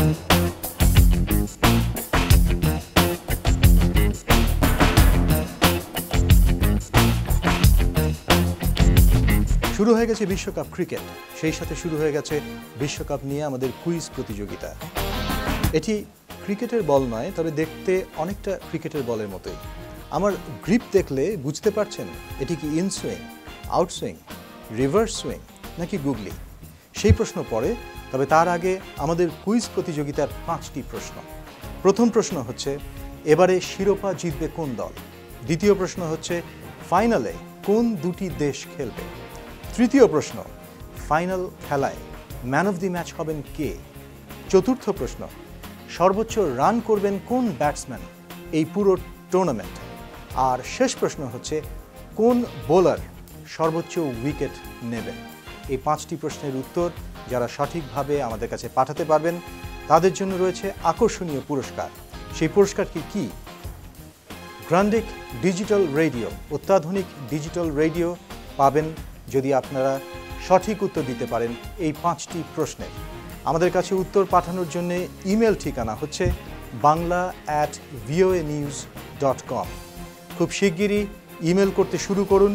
শুরু হয়ে গেছে বিশ্বকাপ ক্রিকেট, সেই সাথে শুরু হয়ে গেছে বিশ্বকাপ নিয়ে আমাদের কুইজ প্রতিযোগিতা। এটি ক্রিকেটের বল নয়, তবে দেখতে অনেকটা ক্রিকেটের বলের মতোই। আমার গ্রিপ দেখলে বুঝতে পারছেন এটি কি in swing, out swing, reverse swing নাকি গুগলি? সেই প্রশ্ন পড়ে, তবে তার আগে আমাদের কুইজ প্রতিযোগিতার 5টি প্রশ্ন। প্রথম প্রশ্ন হচ্ছে, এবারে শিরোপা জিতবে কোন দল? দ্বিতীয় প্রশ্ন হচ্ছে, ফাইনালে কোন দুটি দেশ খেলবে? তৃতীয় প্রশ্ন, ফাইনাল খেলায় ম্যান অফ দি ম্যাচ হবেন কে? চতুর্থ প্রশ্ন, সর্বোচ্চ রান করবেন কোন ব্যাটসম্যান এই পুরো টুর্নামেন্ট? আর শেষ প্রশ্ন হচ্ছে, কোন বোলার সর্বোচ্চ উইকেট নেবেন? এই 5টি প্রশ্নের উত্তর যারা সঠিকভাবে আমাদের কাছে পাঠাতে পারবেন তাদের জন্য রয়েছে আকর্ষণীয় পুরস্কার। সেই পুরস্কারটি কি? গ্রান্ডিক ডিজিটাল রেডিও, অত্যাধুনিক ডিজিটাল রেডিও পাবেন যদি আপনারা সঠিক উত্তর দিতে পারেন এই 5টি প্রশ্নের। আমাদের কাছে উত্তর পাঠানোর জন্য ইমেল ঠিকানা হচ্ছে bangla@voanews.com। খুব শিগগিরই ইমেল করতে শুরু করুন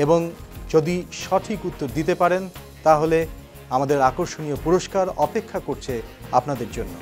এবং যদি সঠিক উত্তর দিতে পারেন তাহলে আমাদের আকর্ষণীয় পুরস্কার অপেক্ষা করছে আপনাদের জন্য।